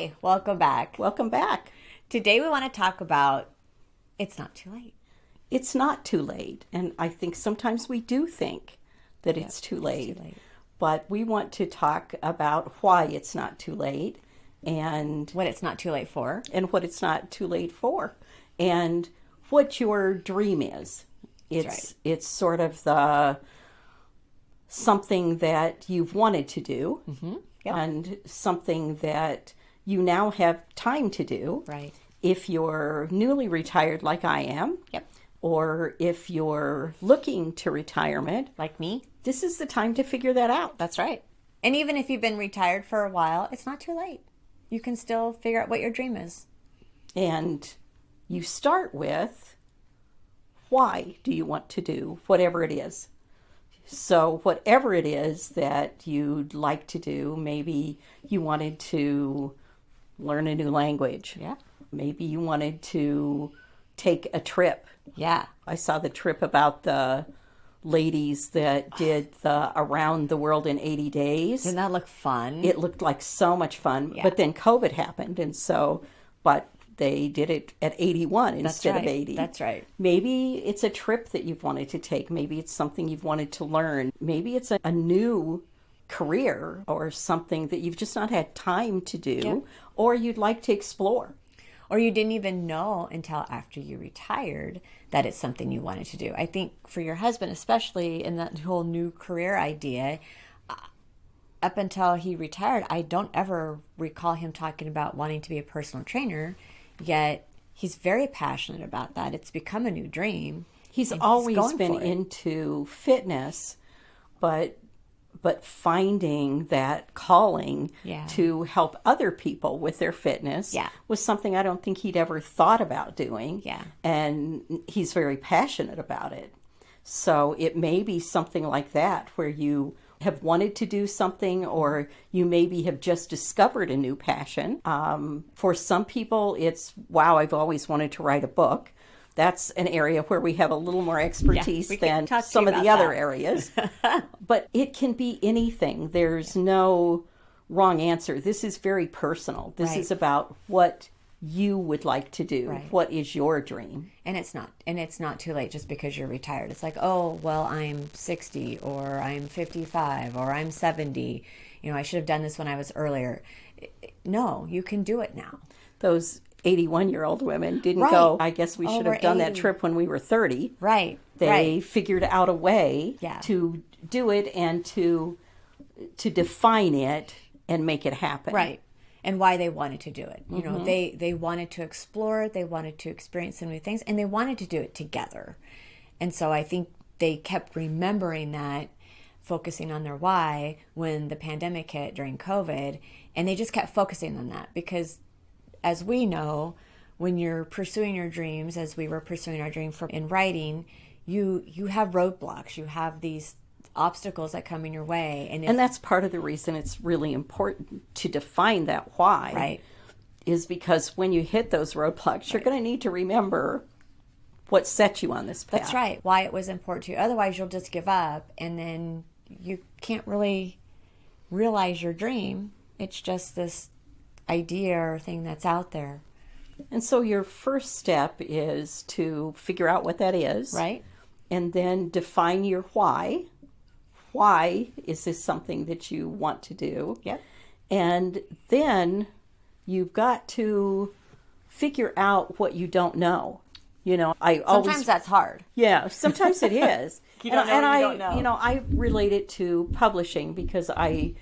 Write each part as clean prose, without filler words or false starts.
Hi, welcome back. Welcome back. Today we want to talk about it's not too late. It's not too late. And I think sometimes we do think that it's too late. But we want to talk about why it's not too late and What it's not too late for. what it's not too late for and what your dream is. It's sort of the something that you've wanted to do and something that you now have time to do. Right. If you're newly retired like I am, or if you're looking to retirement, Like me. this is the time to figure that out. That's right. And even if you've been retired for a while, it's not too late. You can still figure out what your dream is. And you start with, why do you want to do whatever it is? So whatever it is that you'd like to do, maybe you wanted to learn a new language. Yeah. Maybe you wanted to take a trip. Yeah. I saw the trip about the ladies that did the around the world in 80 days. Didn't that look fun? It looked like so much fun, Yeah. but then COVID happened, and so, but they did it at 81 instead of 80. That's right. Maybe it's a trip that you've wanted to take. Maybe it's something you've wanted to learn. Maybe it's a new career or something that you've just not had time to do or you'd like to explore. Or you didn't even know until after you retired that it's something you wanted to do. I think for your husband, especially in that whole new career idea, up until he retired, I don't ever recall him talking about wanting to be a personal trainer, yet he's very passionate about that. It's become a new dream. He's and always going been for it. into fitness, but finding that calling to help other people with their fitness was something I don't think he'd ever thought about doing. Yeah. And he's very passionate about it. So it may be something like that where you have wanted to do something or you maybe have just discovered a new passion. For some people, it's, wow, I've always wanted to write a book. That's an area where we have a little more expertise than some of the other areas. But it can be anything. There's no wrong answer. This is very personal. This is about what you would like to do. Right. What is your dream? And it's not too late just because you're retired. It's like, oh, well, I'm 60 or I'm 55 or I'm 70. You know, I should have done this when I was earlier. No, you can do it now. Those 81-year-old women didn't go, I guess we should have done that trip when we were 30. Right. They figured out a way to do it and to define it and make it happen. Right. And why they wanted to do it. You know, they wanted to explore, they wanted to experience some new things, and they wanted to do it together. And so I think they kept remembering that, focusing on their why when the pandemic hit during COVID, and they just kept focusing on that because, as we know, when you're pursuing your dreams, as we were pursuing our dream in writing, you have roadblocks, you have these obstacles that come in your way. And that's part of the reason it's really important to define that why. Right. Is because when you hit those roadblocks, you're going to need to remember what set you on this path. That's right. Why it was important to you. Otherwise, you'll just give up and then you can't really realize your dream. It's just this idea or thing that's out there. And so your first step is to figure out what that is. Right. And then define your why. Why is this something that you want to do? Yep. And then you've got to figure out what you don't know. You know, Sometimes that's hard. Yeah, sometimes it is. You don't know what you don't know. You know, I relate it to publishing because I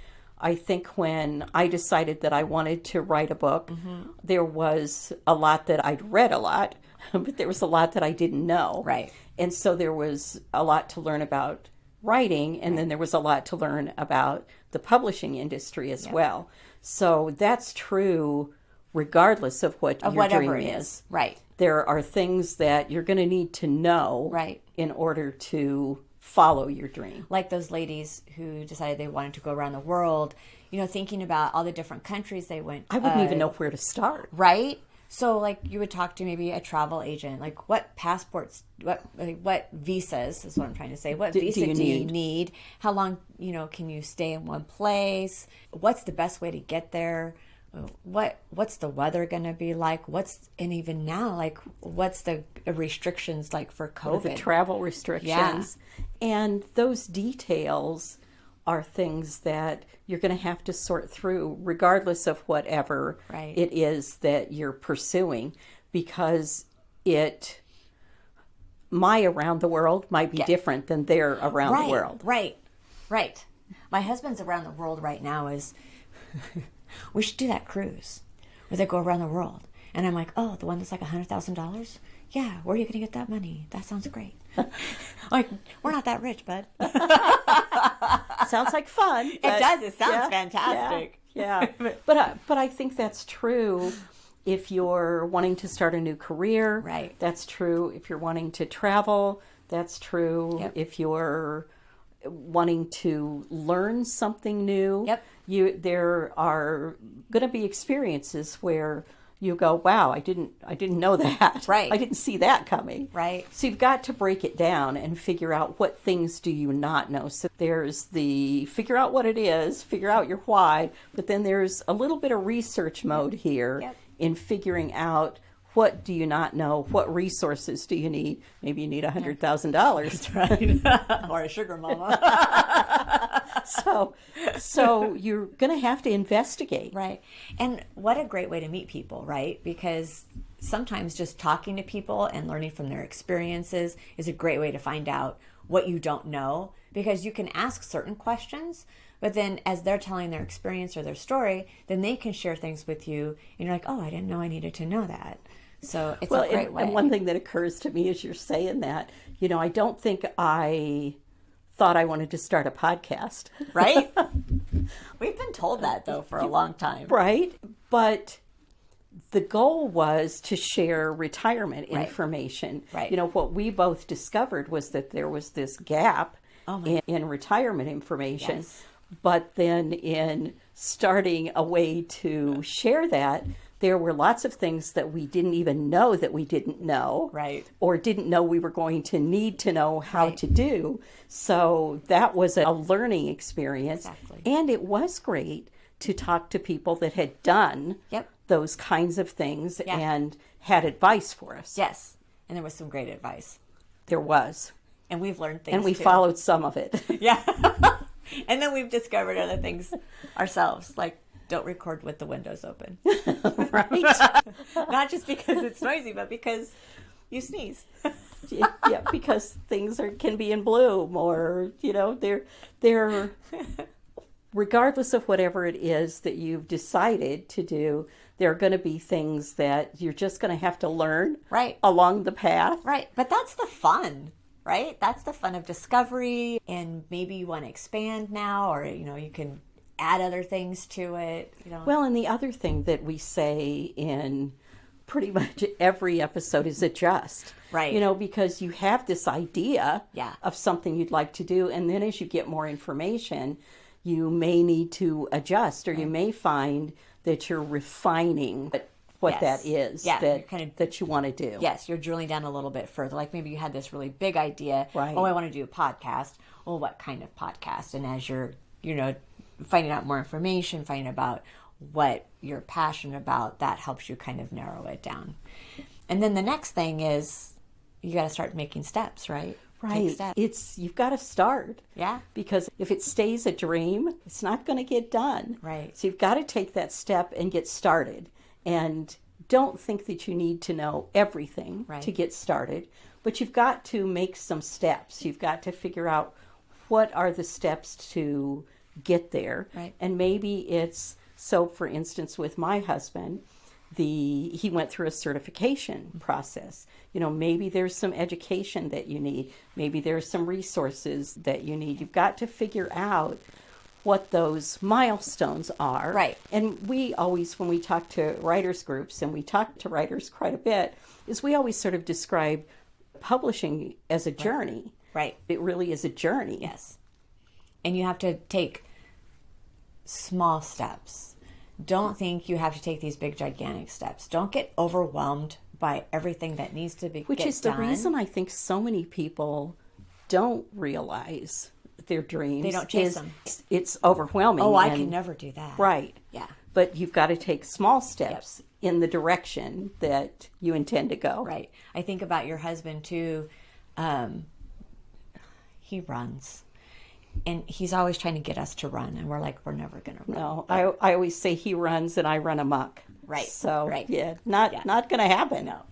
think when I decided that I wanted to write a book, there was a lot that I'd read a lot, but there was a lot that I didn't know. Right. And so there was a lot to learn about writing, and then there was a lot to learn about the publishing industry as well. So that's true regardless of what your dream is. Right. There are things that you're going to need to know in order to follow your dream. Like those ladies who decided they wanted to go around the world, you know, thinking about all the different countries they went. I wouldn't even know where to start. Right? So, like, you would talk to maybe a travel agent, like, what passports, what visas is what I'm trying to say. What visa do you need? How long, you know, can you stay in one place? What's the best way to get there? what's the weather going to be like? And even now, like, what's the restrictions like for COVID? The travel restrictions. And those details are things that you're going to have to sort through regardless of whatever it is that you're pursuing, because my around the world might be different than their around the world. Right. My husband's around the world right now is, we should do that cruise where they go around the world. And I'm like, oh, the one that's like $100,000? Yeah, where are you going to get that money? That sounds great. Like, we're not that rich, bud. Sounds like fun. It does. It sounds fantastic. Yeah. But I think that's true if you're wanting to start a new career. Right. That's true if you're wanting to travel. That's true if you're wanting to learn something new. There are going to be experiences where you go, wow, I didn't know that. Right. I didn't see that coming. Right. So you've got to break it down and figure out what things do you not know. So there's the figure out what it is, figure out your why, but then there's a little bit of research mode here in figuring out what do you not know, what resources do you need. Maybe you need $100,000. That's right. Or a sugar mama. So you're going to have to investigate. Right. And what a great way to meet people, right? Because sometimes just talking to people and learning from their experiences is a great way to find out what you don't know, because you can ask certain questions, but then as they're telling their experience or their story, then they can share things with you and you're like, oh, I didn't know I needed to know that. So it's a great way. And one thing that occurs to me as you're saying that, I don't think I thought I wanted to start a podcast. Right? We've been told that, though, for a long time. Right. But the goal was to share retirement information. Right. What we both discovered was that there was this gap in retirement information. Yes. But then in starting a way to share that, there were lots of things that we didn't even know that we didn't know. Right. Or didn't know we were going to need to know how to do. So that was a learning experience. Exactly. And it was great to talk to people that had done those kinds of things and had advice for us. Yes. And there was some great advice. There was. And we've learned things, and we too. followed some of it. Yeah. And then we've discovered other things ourselves, like don't record with the windows open. Right. Not just because it's noisy, but because you sneeze. Yeah, because things can be in bloom, or they're regardless of whatever it is that you've decided to do, there are going to be things that you're just going to have to learn along the path. Right. But that's the fun. Right? That's the fun of discovery, and maybe you want to expand now, or you can add other things to it. Well, and the other thing that we say in pretty much every episode is adjust. Right. Because you have this idea of something you'd like to do, and then as you get more information, you may need to adjust, or you may find that you're refining what that is that you want to do. Yes, you're drilling down a little bit further. Like maybe you had this really big idea. Right. Oh, I want to do a podcast. Well, what kind of podcast? And as you're, finding out more information, finding about what you're passionate about, that helps you kind of narrow it down. And then the next thing is you got to start making steps, right? Right. You've got to start. Yeah. Because if it stays a dream, it's not going to get done. Right. So you've got to take that step and get started. And don't think that you need to know everything to get started, but you've got to make some steps. You've got to figure out what are the steps to get there. Right. And maybe it's, so for instance, with my husband, he went through a certification process. Maybe there's some education that you need. Maybe there's some resources that you need. You've got to figure out what those milestones are. Right. And we always, when we talk to writers groups, and we talk to writers quite a bit, is we always sort of describe publishing as a journey. Right. It really is a journey. Yes. And you have to take small steps. Don't think you have to take these big, gigantic steps. Don't get overwhelmed by everything that needs to be Which is the reason I think so many people don't realize their dreams. They don't chase them. It's overwhelming. Oh, I can never do that. Right. Yeah. but you've got to take small steps in the direction that you intend to go. Right. I think about your husband too. He runs. And he's always trying to get us to run, and we're like, we're never going to run. No, I always say he runs and I run amok. Right. So, not going to happen. No.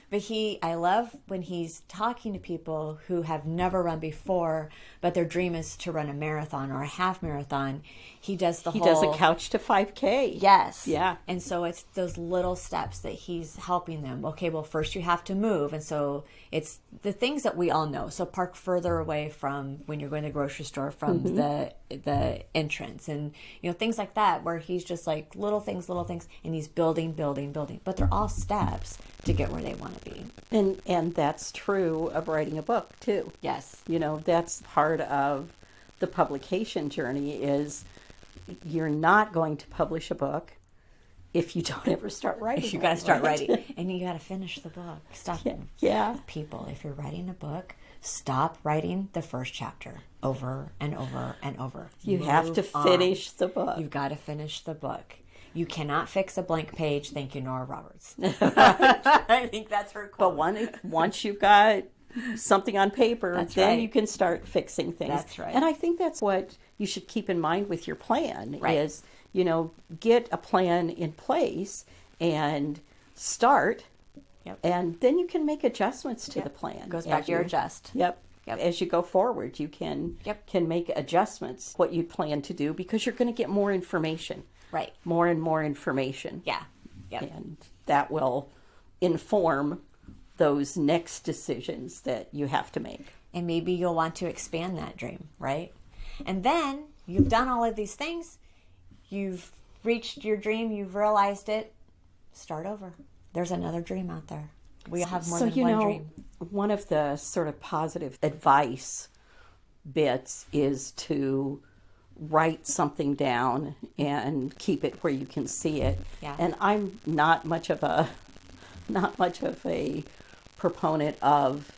But I love when he's talking to people who have never run before, but their dream is to run a marathon or a half marathon. He does He does a couch to 5K. Yes. Yeah. And so it's those little steps that he's helping them. Okay, well, first you have to move. And so it's the things that we all know. So park further away from when you're going to the grocery store from the entrance, and things like that, where he's just like little things, and he's building. But they're all steps to get where they want to be. And that's true of writing a book too. Yes. That's part of the publication journey is you're not going to publish a book if you don't ever start writing. You got to start writing, and you got to finish the book. Stop. Yeah. People, if you're writing a book, stop writing the first chapter over and over and over. You have to finish the book. You've got to finish the book. You cannot fix a blank page. Thank you, Nora Roberts. I think that's her quote. But once you've got something on paper, then you can start fixing things. That's right. And I think that's what you should keep in mind with your plan is, get a plan in place and start. Yep. And then you can make adjustments to the plan. Goes back to your adjust. Yep. As you go forward, you can make adjustments what you plan to do because you're going to get more information. Right. More and more information. Yeah. Yep. And that will inform those next decisions that you have to make. And maybe you'll want to expand that dream, right? And then you've done all of these things. You've reached your dream. You've realized it. Start over. There's another dream out there. We have more than one dream. One of the sort of positive advice bits is to write something down and keep it where you can see it. Yeah. And I'm not much of a proponent of,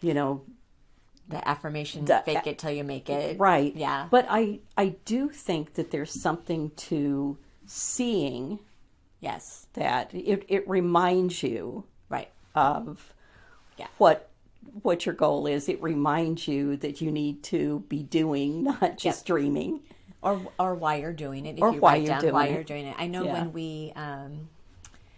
the affirmation, fake it till you make it. Right. Yeah. But I do think that there's something to seeing. Yes. That it reminds you of what your goal is. It reminds you that you need to be doing, not just dreaming. Or why you're doing it. If or you why write you're down doing why it. you're doing it. I know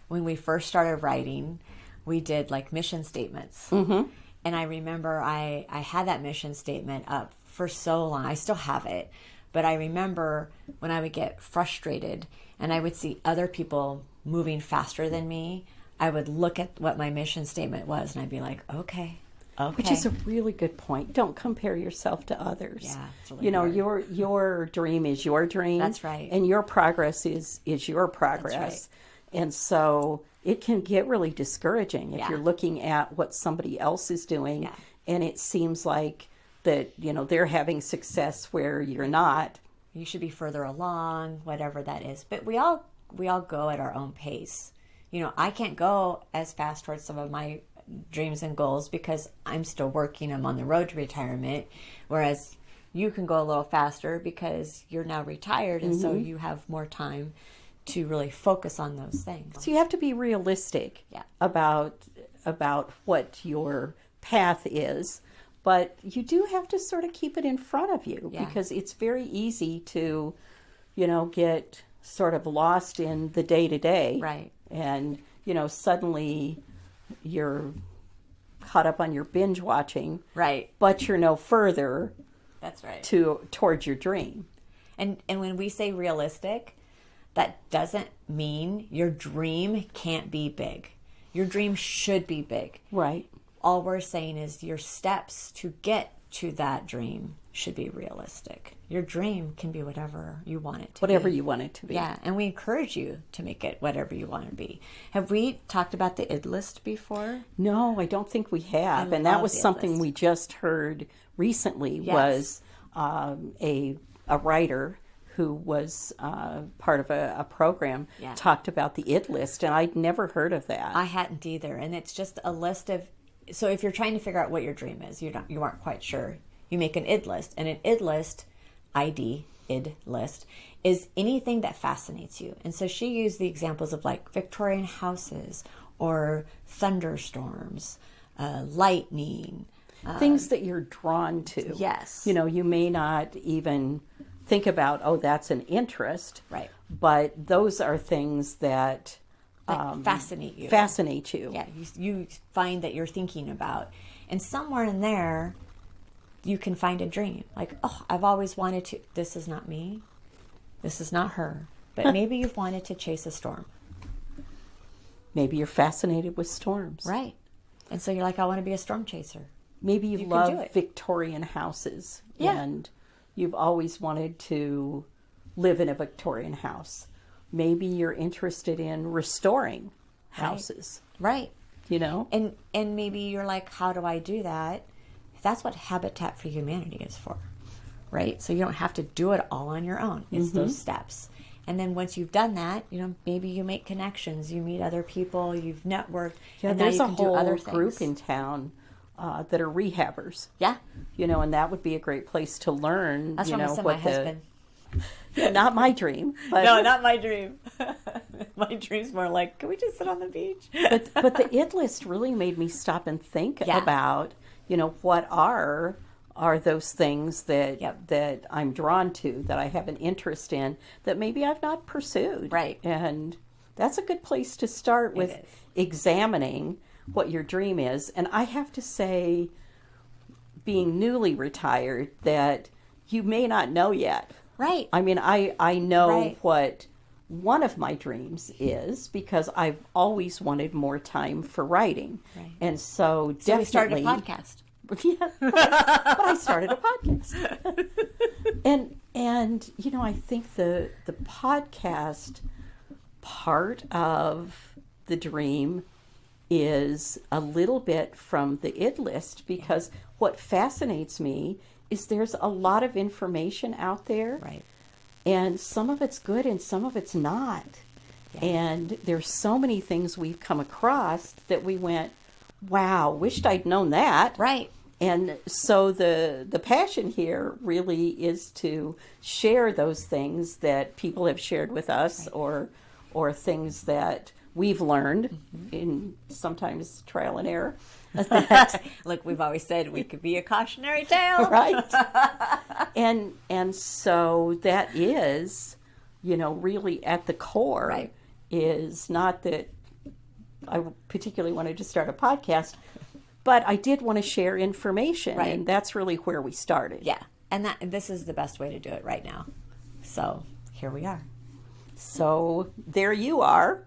when we first started writing, we did like mission statements. Mm-hmm. And I remember I had that mission statement up for so long. I still have it. But I remember when I would get frustrated and I would see other people moving faster than me, I would look at what my mission statement was and I'd be like, okay. Which is a really good point. Don't compare yourself to others. Yeah, it's really hard. Your dream is your dream. That's right. And your progress is your progress. That's right. And so it can get really discouraging if you're looking at what somebody else is doing and it seems like that, they're having success where you're not. You should be further along, whatever that is. But we all go at our own pace. I can't go as fast towards some of my dreams and goals because I'm still working. I'm on the road to retirement, whereas you can go a little faster because you're now retired, and so you have more time to really focus on those things. So you have to be realistic about what your path is, but you do have to sort of keep it in front of you because it's very easy to, get sort of lost in the day-to-day. Right. And, suddenly you're caught up on your binge watching. Right. But you're no further. That's right. Towards your dream. And when we say realistic, that doesn't mean your dream can't be big. Your dream should be big. Right. All we're saying is your steps to get to that dream should be realistic. Your dream can be whatever you want it to be. Whatever you want it to be. Yeah, and we encourage you to make it whatever you want it to be. Have we talked about the id list before? No, I don't think we have. And that was something we just heard recently was a writer who was part of a program talked about the id list, and I'd never heard of that. I hadn't either, and it's just a list of, so if you're trying to figure out what your dream is, you aren't quite sure, you make an id list, and an id list, ID, id list, is anything that fascinates you. And so she used the examples of like Victorian houses or thunderstorms, lightning. Things that you're drawn to. Yes. You know, you may not even think about, oh, that's an interest. Right. But those are things that fascinate you. Fascinate you. Yeah, you find that you're thinking about. And somewhere in there, you can find a dream. Like, oh, I've always wanted to, this is not me. This is not her. But maybe you've wanted to chase a storm. Maybe you're fascinated with storms. Right. And so you're like, I want to be a storm chaser. Maybe you love Victorian houses. Yeah. And you've always wanted to live in a Victorian house. Maybe you're interested in restoring houses. Right. You know? And maybe you're like, how do I do that? That's what Habitat for Humanity is for. Right? So you don't have to do it all on your own. It's those steps. And then once you've done that, you know, maybe you make connections, you meet other people, you've networked, and now you can do other things. There's a whole group in town that are rehabbers. Yeah. You know, and that would be a great place to learn. That's you what know, my husband. Not my dream. But, No, not my dream. My dream's more like, can we just sit on the beach? but the id list really made me stop and think about, you know, what are those things that I'm drawn to, that I have an interest in, that maybe I've not pursued. Right. And that's a good place to start with examining what your dream is. And I have to say, being newly retired, that you may not know yet. Right. I mean, I know what one of my dreams is, because I've always wanted more time for writing. Right. And so So we started a podcast. Yeah, but I started a podcast. and you know, I think the podcast part of the dream is a little bit from the id list, because what fascinates me is there's a lot of information out there. Right. And some of it's good and some of it's not. Yeah. And there's so many things we've come across that we went, wow, wished I'd known that. Right. And so the passion here really is to share those things that people have shared with us, or things that we've learned in sometimes trial and error. Like we've always said, we could be a cautionary tale. Right. And so that is, you know, really at the core, is not that I particularly wanted to start a podcast, but I did want to share information, and that's really where we started. Yeah, and this is the best way to do it right now. So here we are. So there you are.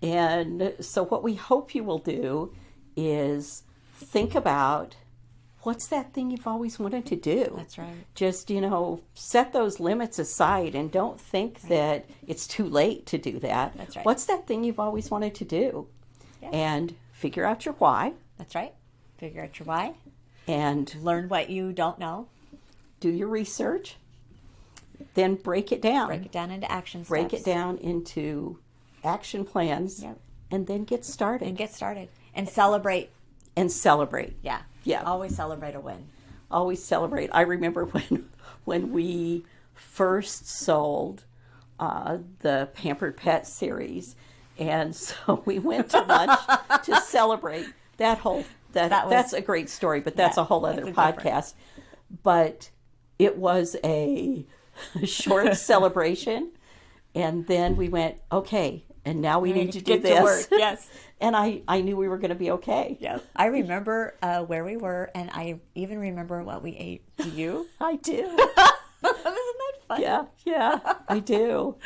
And so what we hope you will do is think about, what's that thing you've always wanted to do? That's right. Just, you know, set those limits aside and don't think that it's too late to do that. That's right. What's that thing you've always wanted to do? Yeah. And figure out your why. That's right. Figure out your why. And learn what you don't know. Do your research. Then break it down. Break it down into action steps. Break it down into action plans. Yep. And then get started. And celebrate. And celebrate. Yeah. Yeah. Always celebrate a win. Always celebrate. I remember when we first sold the Pampered Pet series, and so we went to lunch to celebrate that's a great story, but that's a whole other podcast. But it was a short celebration, and then we went, okay, and now we need to do this. To work. Yes. And I knew we were going to be okay. Yeah. I remember where we were, and I even remember what we ate. Do you? I do. Isn't that fun? Yeah, I do.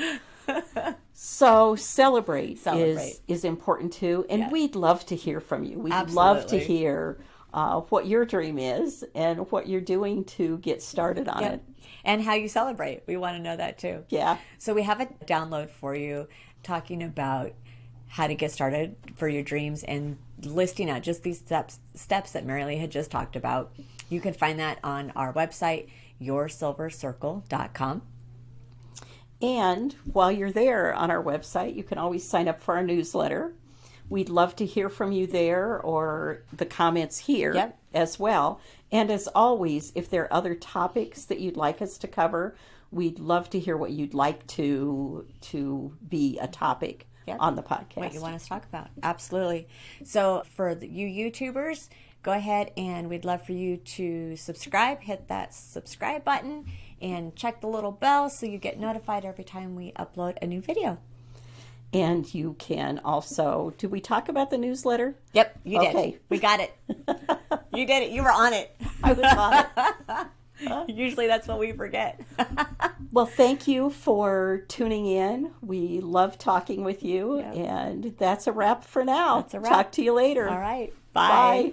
So celebrate. Is important too, and we'd love to hear from you. We'd love to hear what your dream is and what you're doing to get started on it. And how you celebrate. We want to know that too. Yeah. So we have a download for you talking about how to get started for your dreams and listing out just these steps that Mary Lee had just talked about. You can find that on our website, yoursilvercircle.com. And while you're there on our website, you can always sign up for our newsletter. We'd love to hear from you there, or the comments here as well. And as always, if there are other topics that you'd like us to cover, we'd love to hear what you'd like to be a topic on the podcast. What you want us to talk about. Absolutely. So for you YouTubers, go ahead and we'd love for you to subscribe. Hit that subscribe button and check the little bell so you get notified every time we upload a new video. And you can also, did we talk about the newsletter? Yep, you did. Okay. We got it. You did it. You were on it. I was on it. Usually that's what we forget. Well, thank you for tuning in. We love talking with you. Yep. And that's a wrap for now. That's a wrap. Talk to you later. All right. Bye. Bye.